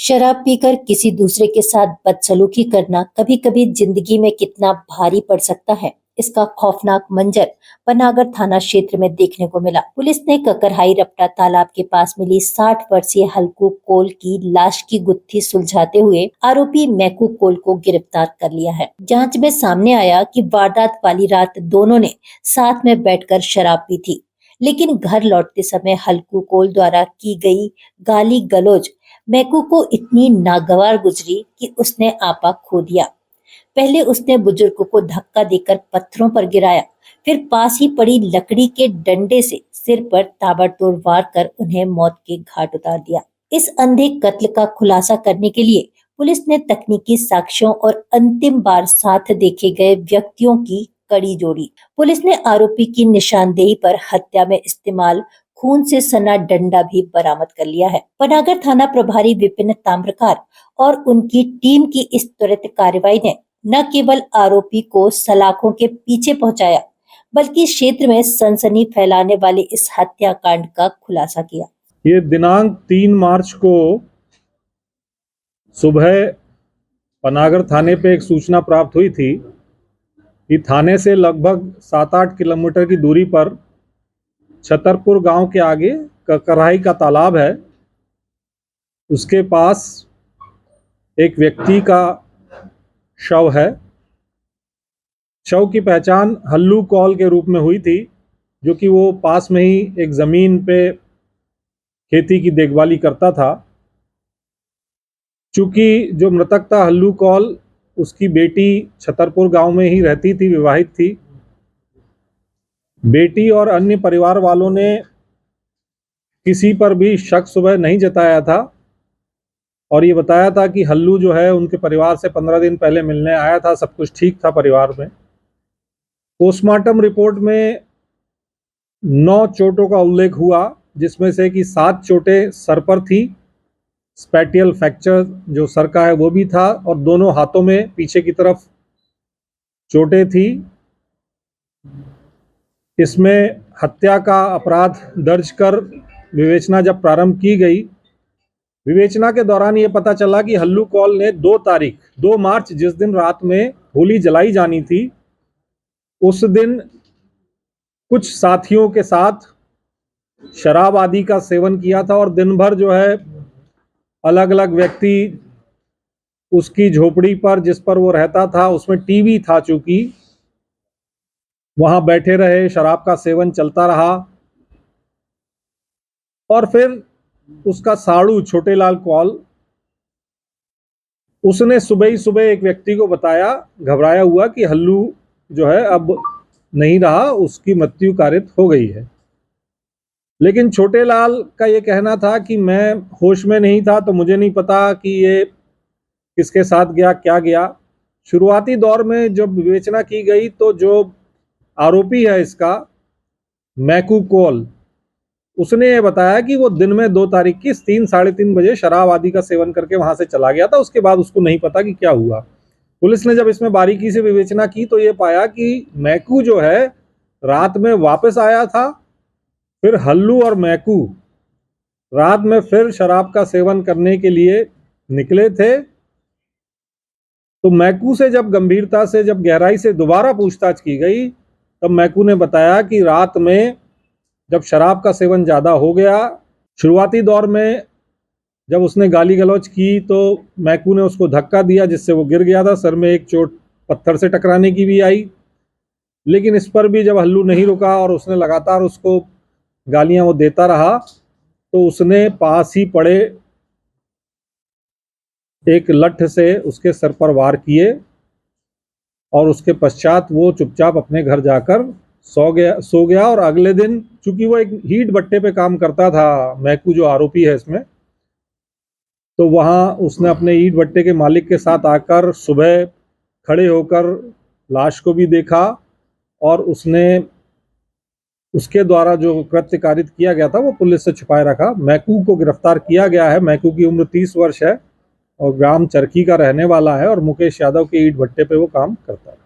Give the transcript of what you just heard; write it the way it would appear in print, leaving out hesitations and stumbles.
शराब पीकर किसी दूसरे के साथ बदसलूकी करना कभी कभी जिंदगी में कितना भारी पड़ सकता है। इसका खौफनाक मंजर पनागर थाना क्षेत्र में देखने को मिला। पुलिस ने ककरहाई रपटा तालाब के पास मिली 60 वर्षीय हल्कू कोल की लाश की गुत्थी सुलझाते हुए आरोपी मैकू कोल को गिरफ्तार कर लिया है। जांच में सामने आया कि वारदात वाली रात दोनों ने साथ में बैठकर शराब पी थी, लेकिन घर लौटते समय हल्कू कोल द्वारा की गई गाली गलौज मैकू को इतनी नागवार गुजरी कि उसने आपा खो दिया। पहले उसने बुजुर्ग को धक्का देकर पत्थरों पर गिराया, फिर पास ही पड़ी लकड़ी के डंडे से सिर पर ताबड़तोड़ वार कर उन्हें मौत के घाट उतार दिया। इस अंधे कत्ल का खुलासा करने के लिए पुलिस ने तकनीकी साक्ष्यों और अंतिम बार साथ देखे गए व्यक्तियों की कड़ी जोड़ी। पुलिस ने आरोपी की निशानदेही पर हत्या में इस्तेमाल खून से सना डंडा भी बरामद कर लिया है। पनागर थाना प्रभारी विपिन ताम्रकार और उनकी टीम की इस त्वरित कार्रवाई ने न केवल आरोपी को सलाखों के पीछे पहुंचाया, बल्कि क्षेत्र में सनसनी फैलाने वाले इस हत्याकांड का खुलासा किया। ये दिनांक 3 मार्च को सुबह पनागर थाने पे एक सूचना प्राप्त हुई थी कि थाने से लगभग 7-8 किलोमीटर की दूरी पर छतरपुर गांव के आगे ककरहाई का तालाब है, उसके पास एक व्यक्ति का शव है। शव की पहचान हल्लू कौल के रूप में हुई थी, जो कि वो पास में ही एक ज़मीन पे खेती की देखभाली करता था। चूँकि जो मृतक था हल्लू कौल, उसकी बेटी छतरपुर गांव में ही रहती थी, विवाहित थी। बेटी और अन्य परिवार वालों ने किसी पर भी शक सुबह नहीं जताया था और ये बताया था कि हल्लू जो है उनके परिवार से 15 दिन पहले मिलने आया था, सब कुछ ठीक था परिवार में। पोस्टमार्टम रिपोर्ट में 9 चोटों का उल्लेख हुआ, जिसमें से कि 7 चोटें सर पर थी, स्पैटियल फ्रैक्चर जो सर का है वो भी था, और दोनों हाथों में पीछे की तरफ चोटें थी। इसमें हत्या का अपराध दर्ज कर विवेचना जब प्रारंभ की गई, विवेचना के दौरान ये पता चला कि हल्लू कौल ने 2 मार्च जिस दिन रात में होली जलाई जानी थी, उस दिन कुछ साथियों के साथ शराब आदि का सेवन किया था और दिन भर जो है अलग अलग व्यक्ति उसकी झोपड़ी पर, जिस पर वो रहता था, उसमें टीवी था, चूंकि वहां बैठे रहे, शराब का सेवन चलता रहा। और फिर उसका साड़ू छोटेलाल कौल, उसने सुबह ही सुबह एक व्यक्ति को बताया, घबराया हुआ, कि हल्लू जो है अब नहीं रहा, उसकी मृत्यु कारित हो गई है। लेकिन छोटेलाल का ये कहना था कि मैं होश में नहीं था, तो मुझे नहीं पता कि ये किसके साथ गया, क्या गया। शुरुआती दौर में जब विवेचना की गई तो जो आरोपी है इसका, मैकू कोल, उसने ये बताया कि वो दिन में 2 तारीख की 3-3:30 बजे शराब आदि का सेवन करके वहां से चला गया था। उसके बाद उसको नहीं पता कि क्या हुआ। पुलिस ने जब इसमें बारीकी से विवेचना की तो ये पाया कि मैकू जो है रात में वापस आया था, फिर हल्लू और मैकू रात में फिर शराब का सेवन करने के लिए निकले थे। तो मैकू से जब गंभीरता से, जब गहराई से दोबारा पूछताछ की गई, तब मैकू ने बताया कि रात में जब शराब का सेवन ज़्यादा हो गया, शुरुआती दौर में जब उसने गाली गलौज की तो मैकू ने उसको धक्का दिया, जिससे वो गिर गया था। सर में एक चोट पत्थर से टकराने की भी आई, लेकिन इस पर भी जब हल्लू नहीं रुका और उसने लगातार उसको गालियां वो देता रहा, तो उसने पास ही पड़े एक लठ से उसके सर पर वार किए और उसके पश्चात वो चुपचाप अपने घर जाकर सो गया। और अगले दिन, चूंकि वो एक ईंट भट्टे पे काम करता था, मैकू जो आरोपी है इसमें, तो वहाँ उसने अपने ईंट भट्टे के मालिक के साथ आकर सुबह खड़े होकर लाश को भी देखा और उसने उसके द्वारा जो कृत्य कारित किया गया था वो पुलिस से छुपाए रखा। मैकू को गिरफ्तार किया गया है। मैकू की उम्र 30 वर्ष है और ग्राम चरखी का रहने वाला है और मुकेश यादव के ईंट भट्टे पे वो काम करता है।